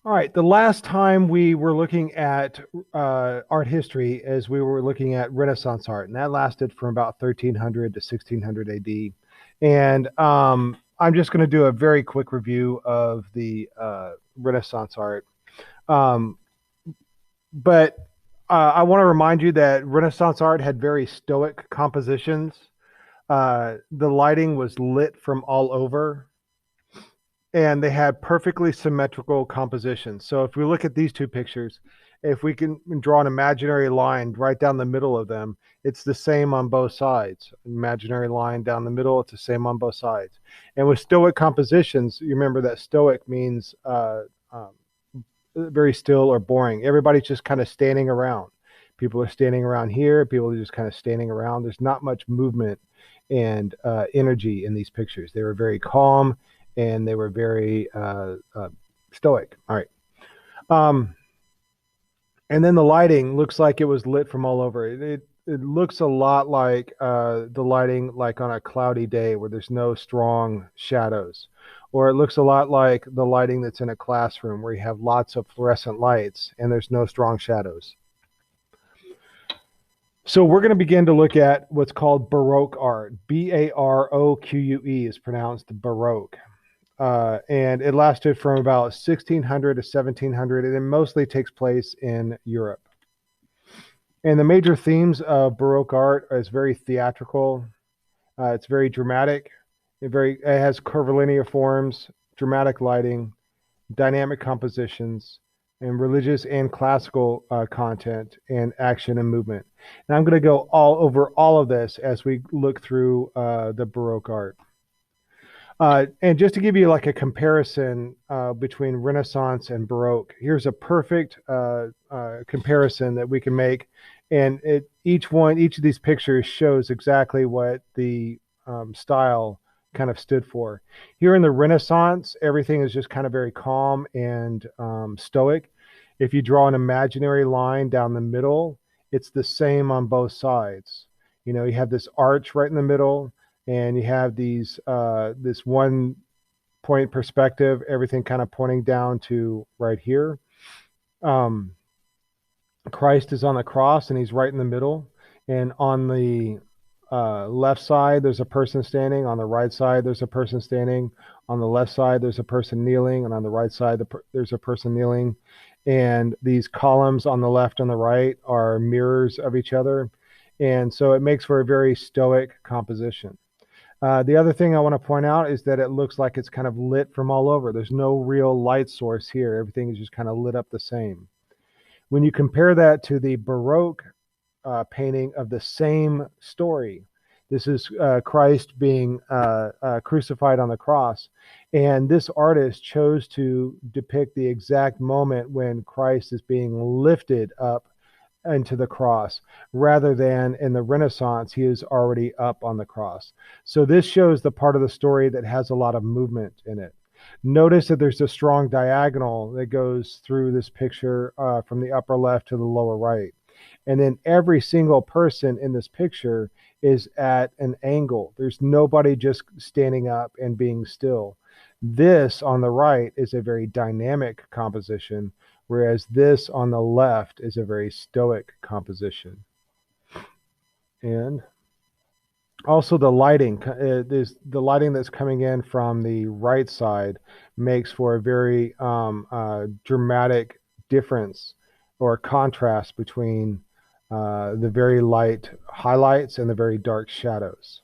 All right, the last time we were looking at art history as we were looking at Renaissance art, and that lasted from about 1300 to 1600 AD. And I'm just going to do a very quick review of the Renaissance art. Um, but I want to remind you that Renaissance art had very stoic compositions. The lighting was lit from all over, and they had perfectly symmetrical compositions. So if we look at these two pictures, if we can draw an imaginary line right down the middle of them, it's the same on both sides. Imaginary line down the middle, it's the same on both sides. And with Stoic compositions, you remember that Stoic means very still or boring. Everybody's just kind of standing around. People are standing around here. People are just kind of standing around. There's not much movement and energy in these pictures. They were very calm and they were very stoic. All right. Um, and then the lighting looks like it was lit from all over. It looks a lot like the lighting like on a cloudy day where there's no strong shadows. Or it looks a lot like the lighting that's in a classroom where you have lots of fluorescent lights and there's no strong shadows. So we're going to begin to look at what's called Baroque art. Baroque is pronounced Baroque. And it lasted from about 1600 to 1700, and it mostly takes place in Europe. And the major themes of Baroque art is very theatrical. It's very dramatic. It has curvilinear forms, dramatic lighting, dynamic compositions, and religious and classical content and action and movement. And I'm going to go all over all of this as we look through the Baroque art. And just to give you like a comparison between Renaissance and Baroque, here's a perfect comparison that we can make. And each of these pictures shows exactly what the style kind of stood for. Here in the Renaissance, everything is just kind of very calm and stoic. If you draw an imaginary line down the middle, it's the same on both sides. You know, you have this arch right in the middle, and you have this one point perspective, everything kind of pointing down to right here. Um, Christ is on the cross and he's right in the middle. And on the left side, there's a person standing. On the right side, there's a person standing. On the left side, there's a person kneeling. And on the right side, there's a person kneeling. And these columns on the left and the right are mirrors of each other. And so it makes for a very stoic composition. The other thing I want to point out is that it looks like it's kind of lit from all over. There's no real light source here. Everything is just kind of lit up the same. When you compare that to the Baroque painting of the same story, this is Christ being crucified on the cross. And this artist chose to depict the exact moment when Christ is being lifted up into the cross, rather than in the Renaissance, he is already up on the cross. So this shows the part of the story that has a lot of movement in it. Notice that there's a strong diagonal that goes through this picture from the upper left to the lower right. And then every single person in this picture is at an angle. There's nobody just standing up and being still. This on the right is a very dynamic composition, whereas this on the left is a very stoic composition. And also the lighting, the lighting that's coming in from the right side makes for a very dramatic difference or contrast between the very light highlights and the very dark shadows.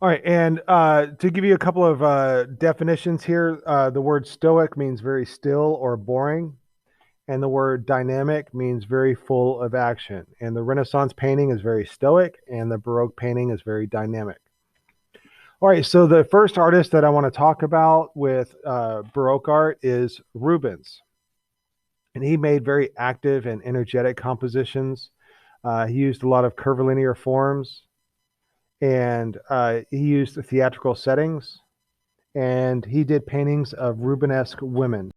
All right, and to give you a couple of definitions here, the word stoic means very still or boring, and the word dynamic means very full of action. And the Renaissance painting is very stoic, and the Baroque painting is very dynamic. All right, so the first artist that I want to talk about with Baroque art is Rubens. And he made very active and energetic compositions. He used a lot of curvilinear forms, and he used theatrical settings, and he did paintings of Rubenesque women.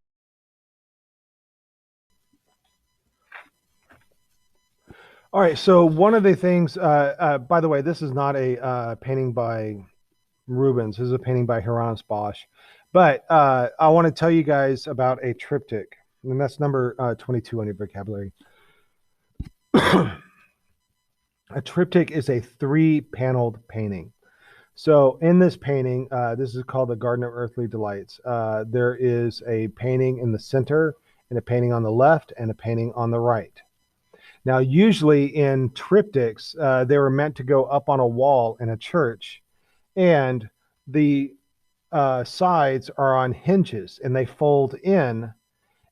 All right, so one of the things, by the way, this is not a painting by Rubens. This is a painting by Hieronymus Bosch. But I want to tell you guys about a triptych, and that's number 22 on your vocabulary. A triptych is a three-paneled painting. So in this painting, this is called the Garden of Earthly Delights. There is a painting in the center, and a painting on the left, and a painting on the right. Now, usually in triptychs, they were meant to go up on a wall in a church, and the sides are on hinges, and they fold in.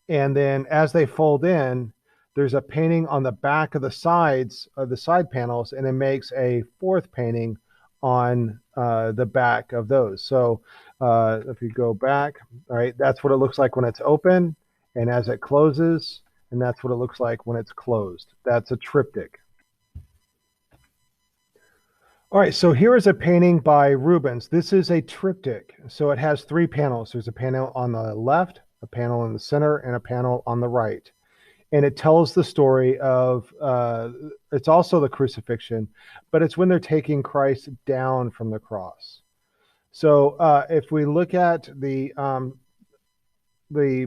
And then as they fold in, there's a painting on the back of the sides of the side panels, and it makes a fourth painting on the back of those. So if you go back, all right, that's what it looks like when it's open, and as it closes, and that's what it looks like when it's closed. That's a triptych. All right, so here is a painting by Rubens. This is a triptych. So it has three panels. There's a panel on the left, a panel in the center, and a panel on the right. And it tells the story of, it's also the crucifixion, but it's when they're taking Christ down from the cross. So if we look at the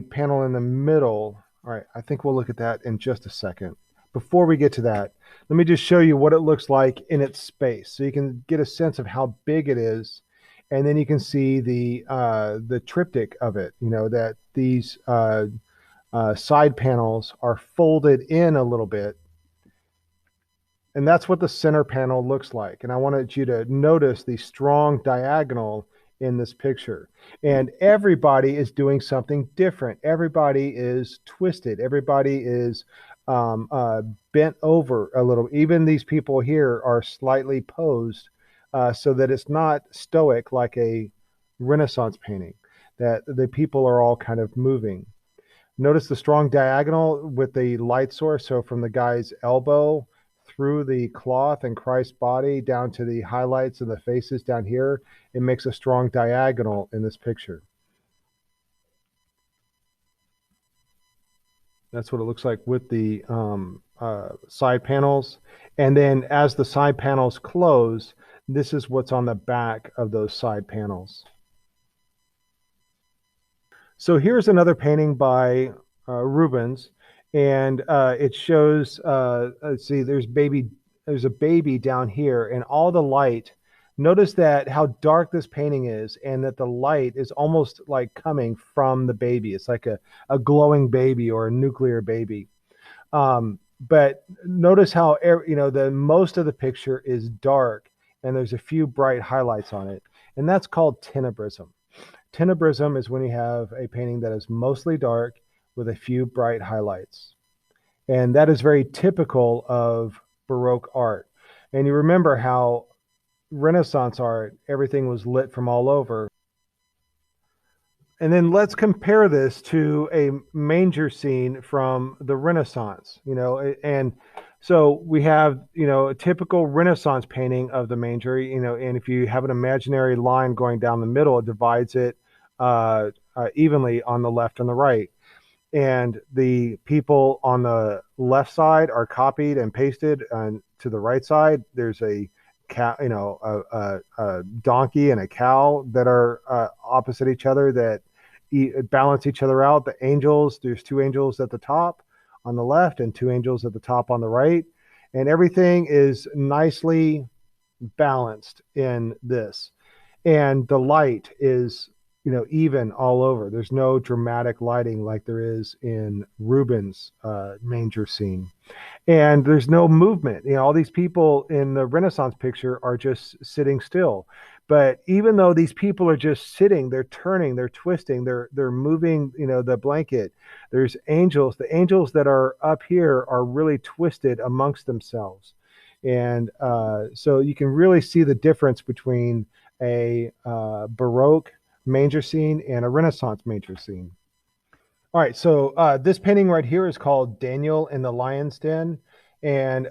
panel in the middle, all right, I think we'll look at that in just a second. Before we get to that, let me just show you what it looks like in its space, so you can get a sense of how big it is, and then you can see the triptych of it. You know that these side panels are folded in a little bit, and that's what the center panel looks like. And I wanted you to notice the strong diagonal in this picture. And everybody is doing something different. Everybody is twisted. Everybody is bent over a little. Even these people here are slightly posed so that it's not stoic like a Renaissance painting, that the people are all kind of moving. Notice the strong diagonal with the light source. So from the guy's elbow through the cloth and Christ's body down to the highlights and the faces down here, it makes a strong diagonal in this picture. That's what it looks like with the side panels. And then as the side panels close, this is what's on the back of those side panels. So here's another painting by Rubens, and it shows. Let's see, there's a baby down here, and all the light. Notice that how dark this painting is, and that the light is almost like coming from the baby. It's like a glowing baby or a nuclear baby. But notice how the most of the picture is dark, and there's a few bright highlights on it, and that's called tenebrism. Tenebrism is when you have a painting that is mostly dark with a few bright highlights. And that is very typical of Baroque art. And you remember how Renaissance art, everything was lit from all over. And then let's compare this to a manger scene from the Renaissance, and so we have, a typical Renaissance painting of the manger, and if you have an imaginary line going down the middle, it divides it evenly on the left and the right. And the people on the left side are copied and pasted, and to the right side, there's a cow, a donkey and a cow that are opposite each other that balance each other out. The angels, there's two angels at the top on the left and two angels at the top on the right. And everything is nicely balanced in this. And the light is, even all over. There's no dramatic lighting like there is in Rubens' manger scene. And there's no movement. All these people in the Renaissance picture are just sitting still. But even though these people are just sitting, they're turning, they're twisting, they're moving, the blanket. There's angels. The angels that are up here are really twisted amongst themselves. And so you can really see the difference between a Baroque manger scene and a Renaissance manger scene. All right, so this painting right here is called Daniel in the Lion's Den. And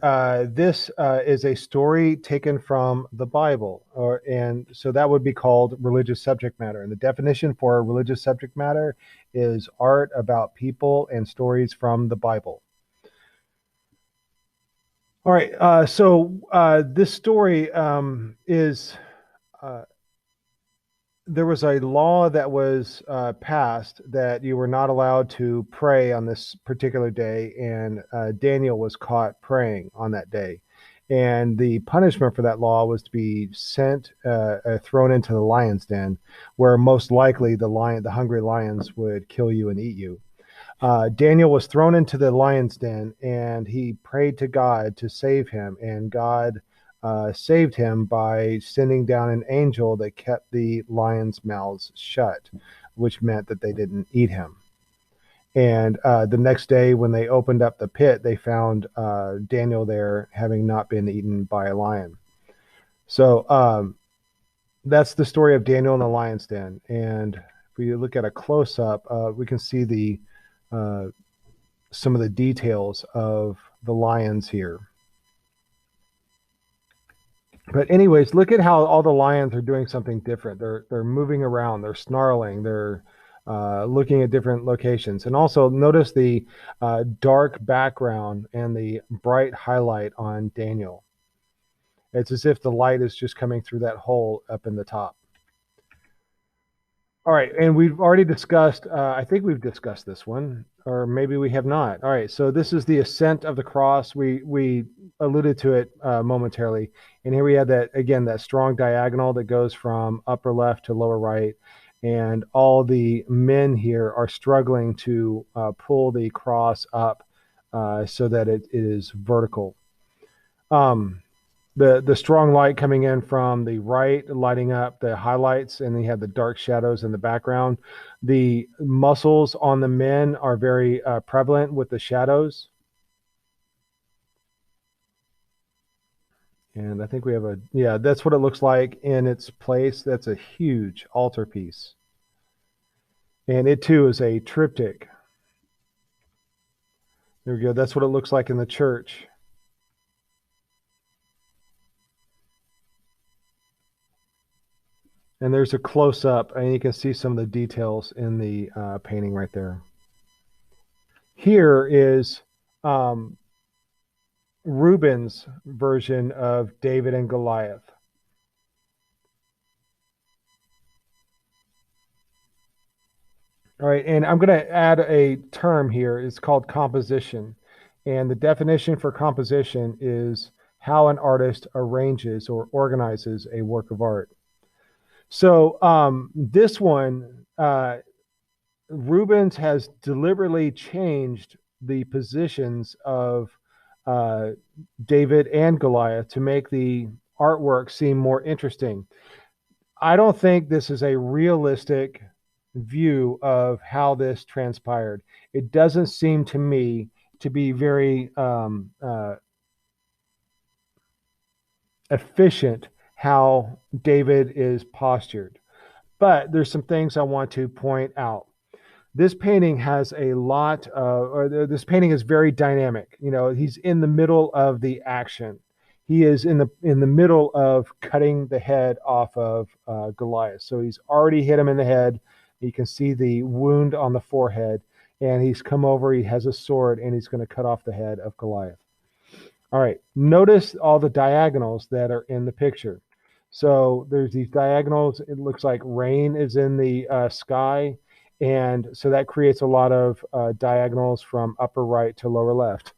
this is a story taken from the Bible, and so that would be called religious subject matter. And the definition for religious subject matter is art about people and stories from the Bible. All right, so this story is there was a law that was passed that you were not allowed to pray on this particular day, and Daniel was caught praying on that day. And the punishment for that law was to be thrown into the lion's den, where most likely the hungry lions would kill you and eat you. Daniel was thrown into the lion's den, and he prayed to God to save him, and God saved him by sending down an angel that kept the lions' mouths shut, which meant that they didn't eat him. And the next day, when they opened up the pit, they found Daniel there, having not been eaten by a lion. So that's the story of Daniel in the lion's den. And if we look at a close up, we can see the some of the details of the lions here. But anyways, look at how all the lions are doing something different. They're moving around, they're snarling, they're looking at different locations. And also notice the dark background and the bright highlight on Daniel. It's as if the light is just coming through that hole up in the top. All right, and we've already discussed, I think we've discussed this one, or maybe we have not. All right, so this is the ascent of the cross. We alluded to it momentarily. And here we have that, again, that strong diagonal that goes from upper left to lower right. And all the men here are struggling to pull the cross up so that it is vertical. The strong light coming in from the right, lighting up the highlights, and then you have the dark shadows in the background. The muscles on the men are very prevalent with the shadows. And I think we have that's what it looks like in its place. That's a huge altarpiece. And it too is a triptych. There we go. That's what it looks like in the church. And there's a close up, and you can see some of the details in the painting right there. Here is Rubens' version of David and Goliath. All right, and I'm going to add a term here. It's called composition. And the definition for composition is how an artist arranges or organizes a work of art. So this one, Rubens has deliberately changed the positions of David and Goliath to make the artwork seem more interesting. I don't think this is a realistic view of how this transpired. It doesn't seem to me to be very efficient how David is postured. But there's some things I want to point out. This painting has a lot of, or this painting is very dynamic. You know, he's in the middle of the action. He is in the middle of cutting the head off of Goliath. So he's already hit him in the head. You can see the wound on the forehead, and he's come over. He has a sword, and he's going to cut off the head of Goliath. All right. Notice all the diagonals that are in the picture. So there's these diagonals. It looks like rain is in the sky. And so that creates a lot of diagonals from upper right to lower left.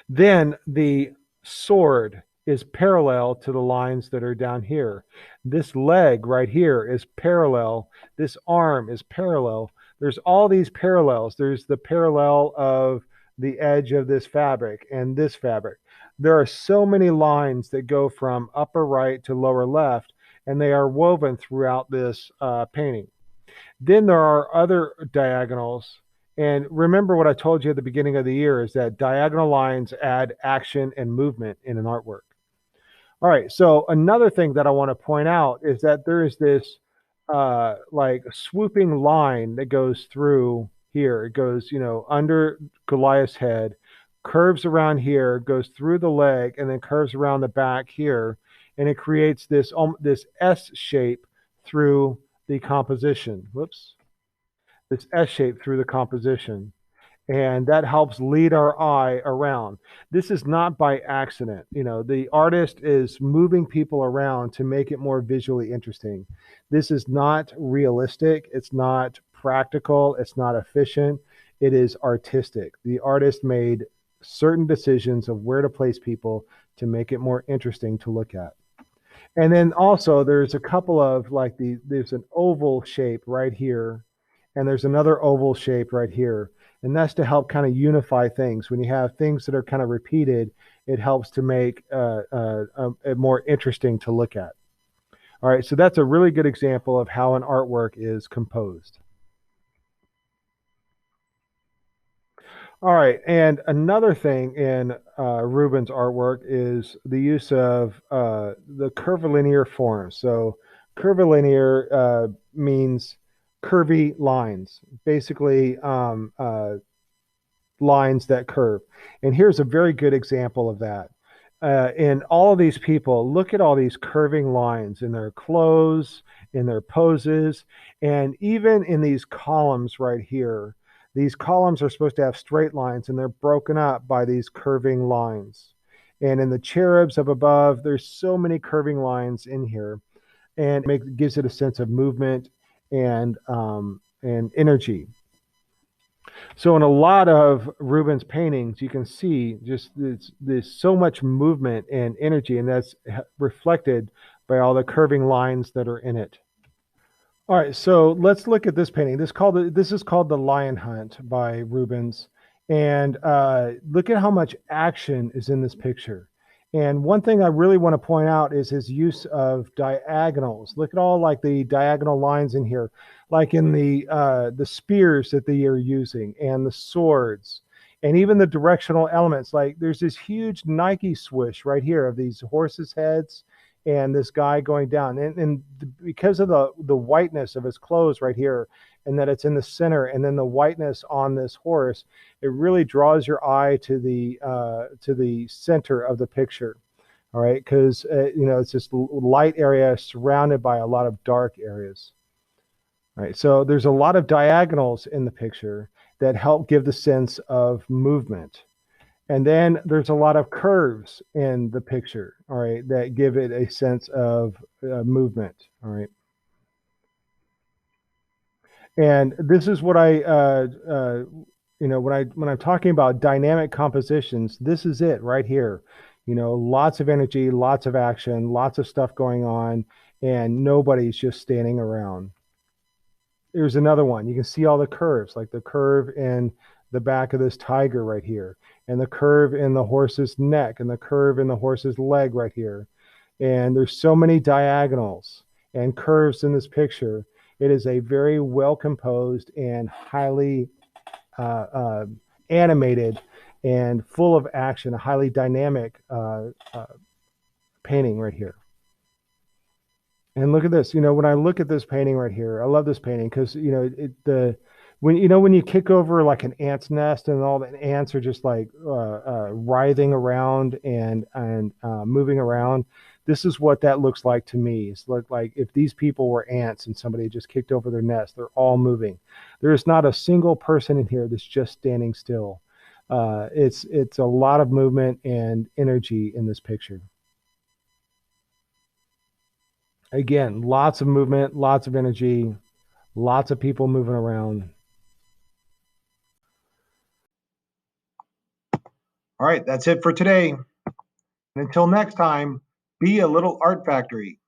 Then the sword is parallel to the lines that are down here. This leg right here is parallel. This arm is parallel. There's all these parallels. There's the parallel of the edge of this fabric and this fabric. There are so many lines that go from upper right to lower left, and they are woven throughout this painting. Then there are other diagonals. And remember what I told you at the beginning of the year is that diagonal lines add action and movement in an artwork. All right, so another thing that I want to point out is that there is this like swooping line that goes through here. It goes, under Goliath's head, curves around here, goes through the leg, and then curves around the back here, and it creates this S shape through the composition. Whoops. This S shape through the composition. and that helps lead our eye around. This is not by accident. The artist is moving people around to make it more visually interesting. This is not realistic, it's not practical, it's not efficient, it is artistic. The artist made certain decisions of where to place people to make it more interesting to look at. And then also there's a couple of there's an oval shape right here, and there's another oval shape right here. And that's to help kind of unify things. When you have things that are kind of repeated, it helps to make it more interesting to look at. All right, so that's a really good example of how an artwork is composed. All right, and another thing in Rubens' artwork is the use of the curvilinear forms. So, curvilinear means curvy lines, basically lines that curve. And here's a very good example of that. In all of these people, look at all these curving lines in their clothes, in their poses, and even in these columns right here. These columns are supposed to have straight lines, and they're broken up by these curving lines. And in the cherubs up above, there's so many curving lines in here, and gives it a sense of movement and energy. So in a lot of Rubens paintings, you can see just there's so much movement and energy, and that's reflected by all the curving lines that are in it. All right, so let's look at this painting. This is called The Lion Hunt by Rubens, and look at how much action is in this picture. And one thing I really want to point out is his use of diagonals. Look at all like the diagonal lines in here, like in the spears that they are using, and the swords, and even the directional elements. Like there's this huge Nike swoosh right here of these horses' heads and this guy going down, and because of the whiteness of his clothes right here, and that it's in the center, and then the whiteness on this horse, it really draws your eye to the center of the picture. All right, because it's this light area surrounded by a lot of dark areas. All right, so there's a lot of diagonals in the picture that help give the sense of movement. And then there's a lot of curves in the picture, all right, that give it a sense of movement, all right. And this is what when I'm talking about dynamic compositions, this is it right here. Lots of energy, lots of action, lots of stuff going on, and nobody's just standing around. Here's another one. You can see all the curves, like the curve in the back of this tiger right here, and the curve in the horse's neck, and the curve in the horse's leg right here. And there's so many diagonals and curves in this picture. It is a very well composed and highly animated and full of action, a highly dynamic painting right here. And look at this. When I look at this painting right here, I love this painting because when you kick over like an ant's nest and all the ants are just like writhing around and moving around. This is what that looks like to me. It's like if these people were ants and somebody just kicked over their nest, they're all moving. There is not a single person in here that's just standing still. It's a lot of movement and energy in this picture. Again, lots of movement, lots of energy, lots of people moving around. All right, that's it for today. And until next time, be a little art factory.